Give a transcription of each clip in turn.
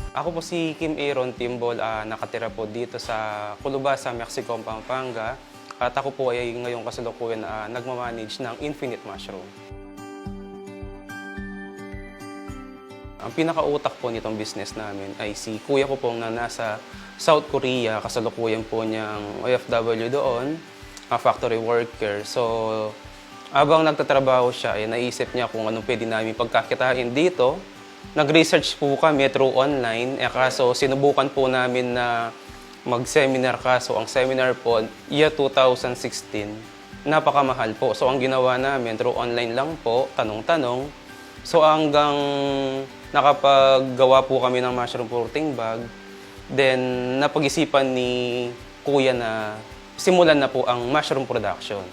Ako po si Kim Aaron Timbol, nakatira po dito sa Culubasa, Mexico, Pampanga. At ako po ay ngayong kasalukuyan nagmamanage ng Infinite Mushroom. Ang pinakautak po nitong business namin ay si kuya ko po na nasa South Korea. Kasalukuyan po niyang OFW doon, factory worker. So, habang nagtatrabaho siya, ay naisip niya kung anong pwede namin pagkakitain dito. Nag-research po kami through online, kaso sinubukan po namin na mag-seminar, kaso ang seminar po, year 2016, napakamahal po. So ang ginawa namin, through online lang po, tanong-tanong. So hanggang nakapaggawa po kami ng mushroom protein bag, then napag-isipan ni kuya na simulan na po ang mushroom production.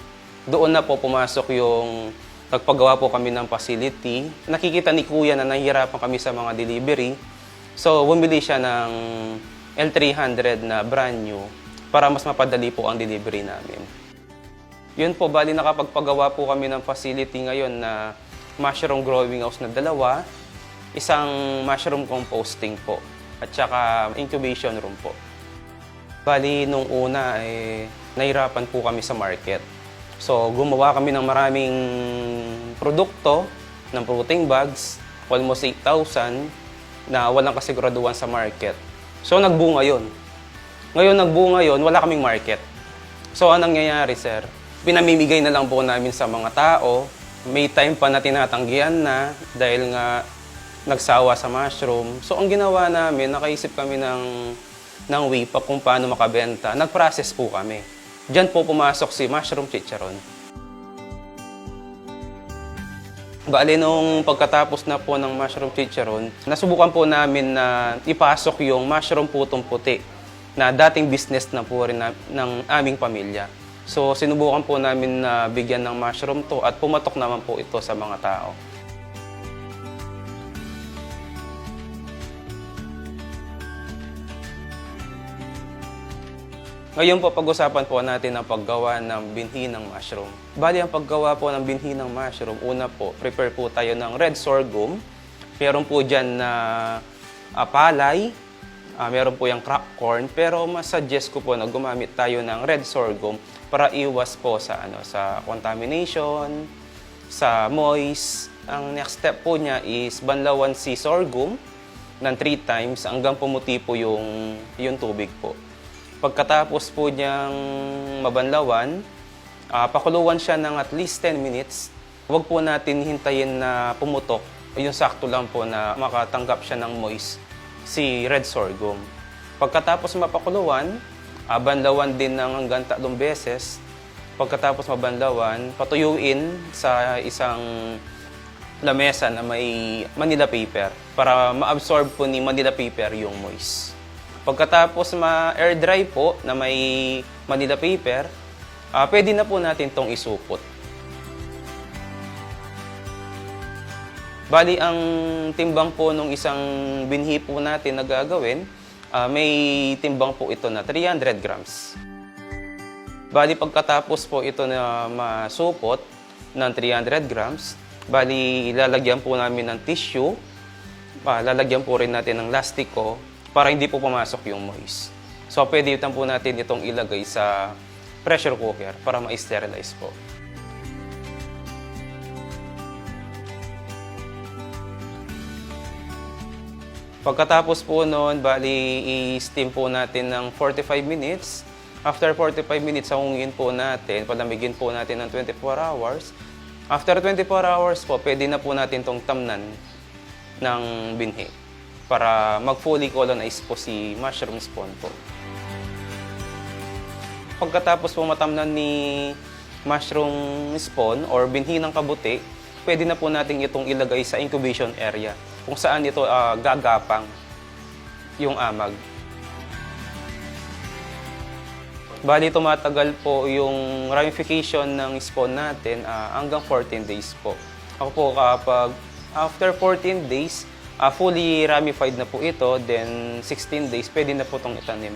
Doon na po pumasok yung nagpagawa po kami ng facility. Nakikita ni kuya na nahihirapan kami sa mga delivery. So, bumili siya ng L300 na brand new para mas mapadali po ang delivery namin. Yun po, bali nakapagpagawa po kami ng facility ngayon na mushroom growing house na 2, isang mushroom composting po, at saka incubation room po. Bali, nung una, nahirapan po kami sa market. So, gumawa kami ng maraming produkto ng protein bags, almost 8,000, na walang kasiguraduhan sa market. So, nagbunga yun. Ngayon, nagbunga yun, wala kaming market. So, anong nangyayari, sir? Pinamimigay na lang po namin sa mga tao. May time pa na tinatanggihan na dahil nga nagsawa sa mushroom. So, ang ginawa namin, nakaisip kami ng way pa kung paano makabenta. Nag-process po kami. Diyan po pumasok si Mushroom Chicharon. Bale, nung pagkatapos na po ng Mushroom Chicharon, nasubukan po namin na ipasok yung mushroom putong puti na dating business na po rin ng aming pamilya. So, sinubukan po namin na bigyan ng mushroom to at pumatok naman po ito sa mga tao. Ngayon po, pag-usapan po natin ang paggawa ng binhi ng mushroom. Bali, ang paggawa po ng binhi ng mushroom, una po, prepare po tayo ng red sorghum. Meron po dyan na palay, meron po yung crack corn, pero mas suggest ko po na gumamit tayo ng red sorghum para iwas po sa contamination, sa moist. Ang next step po niya is banlawan si sorghum ng 3 times hanggang pumuti po yung tubig po. Pagkatapos po niyang mabanlawan, pakuluan siya ng at least 10 minutes. Huwag po natin hintayin na pumutok. Yung sakto lang po na makatanggap siya ng moist, si red sorghum. Pagkatapos mapakuluan, banlawan din ng hanggang 3 beses. Pagkatapos mabanlawan, patuyuin sa isang lamesa na may Manila paper para ma-absorb po ni Manila paper yung moist. Pagkatapos ma-air dry po na may Manila paper, pwede na po natin itong isupot. Bali, ang timbang po nung isang binhi po natin na gagawin, may timbang po ito na 300 grams. Bali, pagkatapos po ito na masupot ng 300 grams, bali, lalagyan po namin ng tissue, lalagyan po rin natin ng lastiko, para hindi po pumasok yung moist. So, pwede po natin itong ilagay sa pressure cooker para ma-sterilize po. Pagkatapos po noon, bali, i-steam po natin ng 45 minutes. After 45 minutes, hangungin po natin, palamigin po natin ng 24 hours. After 24 hours po, pwede na po natin itong tamnan ng binhi para mag-fully colonize po si mushroom spawn po. Pagkatapos po matamnan ni mushroom spawn or binhi ng kabuti, pwede na po natin itong ilagay sa incubation area kung saan ito gagapang yung amag. Bali, tumatagal po yung ramification ng spawn natin hanggang 14 days po. Ako po kapag after 14 days, fully ramified na po ito, then 16 days, pwede na po itong itanim.